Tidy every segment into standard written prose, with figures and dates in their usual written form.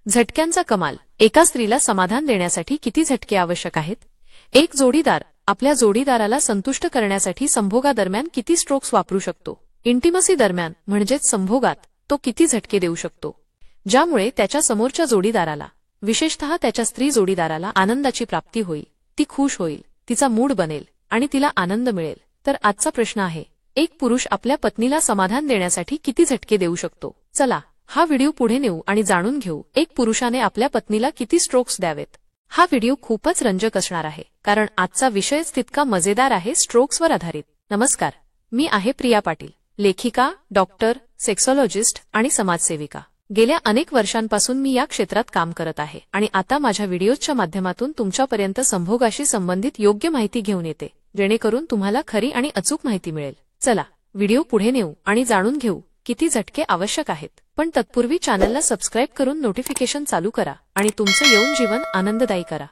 झटक्यांचा कमाल. एका स्त्रीला समाधान देण्यासाठी किती झटके आवश्यक आहेत? एक जोडीदार आपल्या जोडीदाराला संतुष्ट करण्यासाठी संभोगादरम्यान किती स्ट्रोक्स वापरू शकतो? इंटिमसी दरम्यान म्हणजेच संभोगात तो किती झटके देऊ शकतो, ज्यामुळे त्याच्या समोरच्या जोडीदाराला, विशेषतः त्याच्या स्त्री जोडीदाराला आनंदाची प्राप्ती होईल, ती खुश होईल, तिचा मूड बनेल आणि तिला आनंद मिळेल? तर आजचा प्रश्न आहे, एक पुरुष आपल्या पत्नीला समाधान देण्यासाठी किती झटके देऊ शकतो? चला हा व्हिडिओ पुढे नेऊ आणि जाणून घेऊ एक पुरुषाने आपल्या पत्नीला किती स्ट्रोक्स द्यावेत. हा व्हिडिओ खूपच रंजक असणार आहे, कारण आजचा विषयच तितका मजेदार आहे, स्ट्रोक्सवर आधारित. नमस्कार, मी आहे प्रिया पाटील, लेखिका, डॉक्टर, सेक्सॉलॉजिस्ट आणि समाजसेविका. गेल्या अनेक वर्षांपासून मी या क्षेत्रात काम करत आहे आणि आता माझ्या व्हिडिओच्या माध्यमातून तुमच्यापर्यंत संभोगाशी संबंधित योग्य माहिती घेऊन येते, जेणेकरून तुम्हाला खरी आणि अचूक माहिती मिळेल. चला व्हिडिओ पुढे नेऊ आणि जाणून घेऊ किती झटके आवश्यक आहेत. पण तत्पूर्वी चॅनलला सबस्क्राईब करून नोटिफिकेशन चालू करा आणि तुमचं यौन जीवन आनंददायी करा.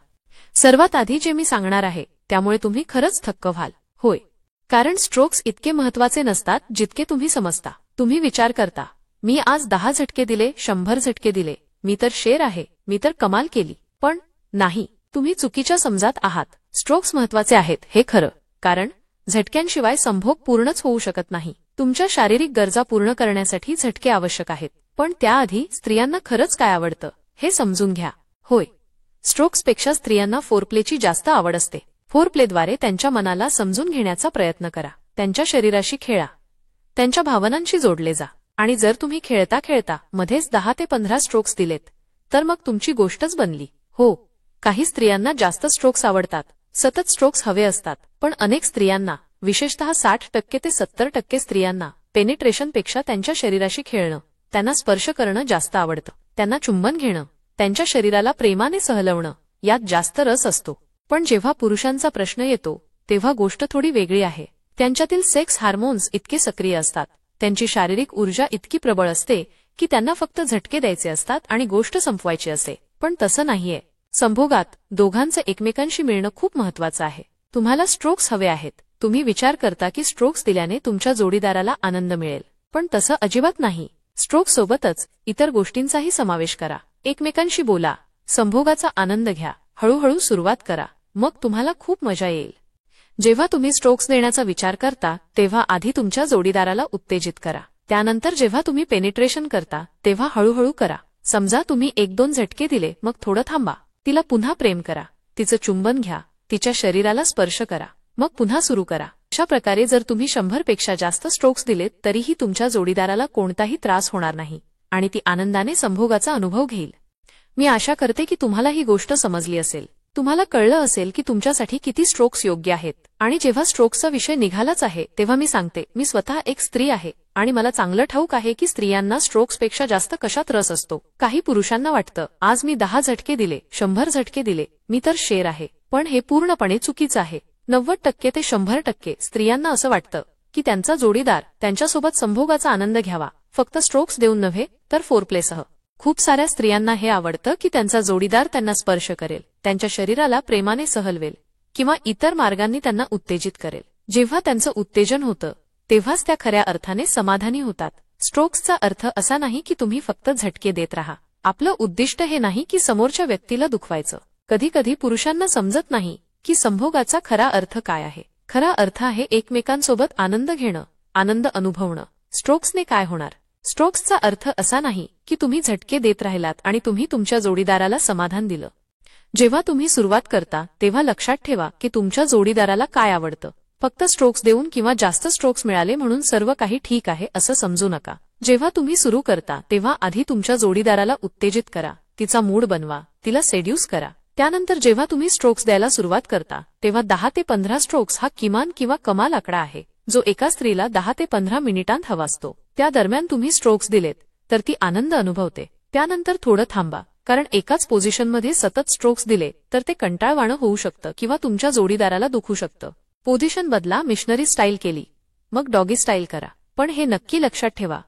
सर्वात आधी जे मी सांगणार आहे त्यामुळे तुम्ही खरंच थक्क व्हाल. होय, कारण स्ट्रोक्स इतके महत्वाचे नसतात जितके तुम्ही समजता. तुम्ही विचार करता, मी आज 10 झटके दिले, 100 झटके दिले, मी तर शेर आहे, मी तर कमाल केली. पण नाही, तुम्ही चुकीच्या समजात आहात. स्ट्रोक्स महत्वाचे आहेत हे खरं, कारण झटक्यांशिवाय संभोग पूर्णच होऊ शकत नाही. तुमच्या शारीरिक गरजा पूर्ण करण्यासाठी झटके आवश्यक आहेत, पण त्याआधी स्त्रियांना खरंच काय आवडतं हे समजून घ्या. होय, स्ट्रोक्सपेक्षा स्त्रियांना फोरप्लेची जास्त आवड असते. फोरप्लेद्वारे त्यांच्या मनाला समजून घेण्याचा प्रयत्न करा, त्यांच्या शरीराशी खेळा, त्यांच्या भावनांशी जोडले जा. आणि जर तुम्ही खेळता खेळता मध्येच 10 ते 15 स्ट्रोक्स दिलेत तर मग तुमची गोष्टच बनली. हो, काही स्त्रियांना जास्त स्ट्रोक्स आवडतात, सतत स्ट्रोक्स हवे असतात, पण अनेक स्त्रियांना, विशेषतः 60% ते 70% स्त्रियांना पेनिट्रेशनपेक्षा त्यांच्या शरीराशी खेळणं, त्यांना स्पर्श करणं जास्त आवडतं. त्यांना चुंबन घेणं, त्यांच्या शरीराला प्रेमाने सहलवणं यात जास्त रस असतो. पण जेव्हा पुरुषांचा प्रश्न येतो तेव्हा गोष्ट थोडी वेगळी आहे. त्यांच्यातील सेक्स हार्मोन्स इतके सक्रिय असतात, त्यांची शारीरिक ऊर्जा इतकी प्रबळ असते की त्यांना फक्त झटके द्यायचे असतात आणि गोष्ट संपवायची असते. पण तसं नाहीये. संभोगात दोघांचं एकमेकांशी मिळणं खूप महत्वाचं आहे. तुम्हाला स्ट्रोक्स हवे आहेत, तुम्ही विचार करता की स्ट्रोक्स दिल्याने तुमच्या जोडीदाराला आनंद मिळेल, पण तसं अजिबात नाही. स्ट्रोक्स सोबतच इतर गोष्टींचाही समावेश करा. एकमेकांशी बोला, संभोगाचा आनंद घ्या, हळूहळू सुरुवात करा, मग तुम्हाला खूप मजा येईल. जेव्हा तुम्ही स्ट्रोक्स देण्याचा विचार करता तेव्हा आधी तुमच्या जोडीदाराला उत्तेजित करा. त्यानंतर जेव्हा तुम्ही पेनिट्रेशन करता तेव्हा हळूहळू करा. समजा तुम्ही 1-2 झटके दिले, मग थोडं थांबा, तिला पुन्हा प्रेम करा, तिचं चुंबन घ्या, तिच्या शरीराला स्पर्श करा, मग पुन्हा सुरू करा. अशा प्रकारे जर तुम्ही 100 पेक्षा जास्त स्ट्रोक्स दिलेत तरीही तुमच्या जोडीदाराला कोणताही त्रास होणार नाही आणि ती आनंदाने संभोगाचा अनुभव घेईल. मी आशा करते की तुम्हाला ही गोष्ट समजली असेल. तुम्हाला कळलं असेल की तुमच्यासाठी किती स्ट्रोक्स योग्य आहेत. आणि जेव्हा स्ट्रोक्सचा विषय निघालाच आहे तेव्हा मी सांगते, मी स्वतः एक स्त्री आहे आणि मला चांगलं ठाऊक आहे की स्त्रियांना स्ट्रोक्सपेक्षा जास्त कशात रस असतो. काही पुरुषांना वाटतं, आज मी 10 झटके दिले, 100 झटके दिले, मी तर शेर आहे. पण हे पूर्णपणे चुकीचं आहे. 90% ते 100% स्त्रियांना असं वाटतं की त्यांचा जोडीदार त्यांच्यासोबत संभोगाचा आनंद घ्यावा, फक्त स्ट्रोक्स देऊन नव्हे तर फोरप्लेसह. खूप साऱ्या स्त्रियांना हे आवडतं की त्यांचा जोडीदार त्यांना स्पर्श करेल, त्यांच्या शरीराला प्रेमाने सहलवेल किंवा इतर मार्गांनी त्यांना उत्तेजित करेल. जेव्हा त्यांचं उत्तेजन होतं तेव्हाच त्या खऱ्या अर्थाने समाधानी होतात. स्ट्रोक्सचा अर्थ असा नाही की तुम्ही फक्त झटके देत राहा. आपलं उद्दिष्ट हे नाही की समोरच्या व्यक्तीला दुखवायचं. कधी कधी पुरुषांना समजत नाही की संभोगाचा खरा अर्थ काय आहे. खरा अर्थ आहे एकमेकांसोबत आनंद घेणं, आनंद अनुभवणं. स्ट्रोक्सने काय होणार? स्ट्रोक्सचा अर्थ असा नाही की तुम्ही झटके देत राहिलात आणि तुम्ही तुमच्या जोडीदाराला समाधान दिलं. जेव्हा तुम्ही सुरुवात करता तेव्हा लक्षात ठेवा की तुमच्या जोडीदाराला काय आवडतं. फक्त स्ट्रोक्स देऊन किंवा जास्त स्ट्रोक्स मिळाले म्हणून सर्व काही ठीक आहे असं समजू नका. जेव्हा तुम्ही सुरू करता तेव्हा आधी तुमच्या जोडीदाराला उत्तेजित करा, तिचा मूड बनवा, तिला सेड्यूस करा. त्यानंतर जेव्हा तुम्ही स्ट्रोक्स द्यायला सुरुवात करता तेव्हा 10 ते 15 स्ट्रोक्स हा किमान किंवा कमाल आकडा आहे, जो एका स्त्रीला 10 ते 15 मिनिटांत हवा असतो. त्या दरम्यान तुम्ही स्ट्रोक्स दिलेत तर ती आनंद अनुभवते. त्यानंतर थोडं थांबा, कारण एकाच पोझिशनमध्ये सतत स्ट्रोक्स दिले तर ते कंटाळवाणं होऊ शकतं किंवा तुमच्या जोडीदाराला दुखू शकतं. पोझिशन बदला. मिशनरी स्टाईल केली, मग डॉगी स्टाईल करा, पण हे नक्की लक्षात ठेवा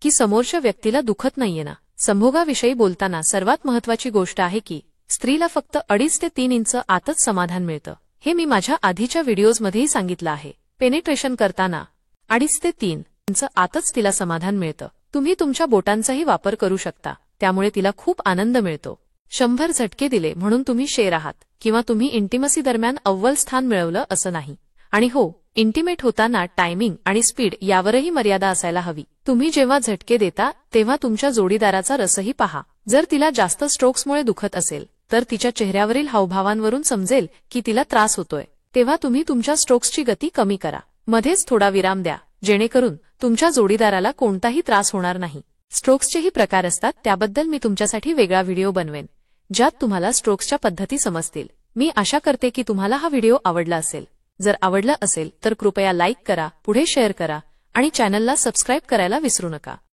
की समोरच्या व्यक्तीला दुखत नाहीये ना. संभोगाविषयी बोलताना सर्वात महत्वाची गोष्ट आहे की स्त्रीला फक्त 2.5 ते 3 इंच आतच समाधान मिळतं. हे मी माझ्या आधीच्या व्हिडिओजमध्येही सांगितलं आहे. पेनिट्रेशन करताना 2.5 ते 3 इंच आतच तिला समाधान मिळतं. तुम्ही तुमच्या बोटांचाही वापर करू शकता त्यामुळे तिला खूप आनंद मिळतो. 100 झटके दिले म्हणून तुम्ही शेर आहात किंवा तुम्ही इंटिमसी दरम्यान अव्वल स्थान मिळवलं असं नाही. आणि हो, इंटिमेट होताना टायमिंग आणि स्पीड यावरही मर्यादा असायला हवी. तुम्ही जेव्हा झटके देता तेव्हा तुमच्या जोडीदाराचा रसही पहा. जर तिला जास्त स्ट्रोक्समुळे दुखत असेल तर तिच्या चेहऱ्यावरील हावभावांवरून समजेल की तिला त्रास होतोय. तेव्हा तुम्ही तुमच्या स्ट्रोक्सची गती कमी करा. मध्येच थोडा विराम द्या, जेणेकरून तुमच्या जोडीदाराला कोणताही त्रास होणार नाही. स्ट्रोक्सचेही प्रकार असतात, त्याबद्दल मी तुमच्यासाठी वेगळा व्हिडिओ बनवेन ज्यात तुम्हाला स्ट्रोक्सच्या पद्धती समजतील. मी आशा करते की तुम्हाला हा व्हिडिओ आवडला असेल. जर आवडला असेल तर कृपया लाईक करा, पुढे शेअर करा आणि चॅनलला सबस्क्राईब करायला विसरू नका.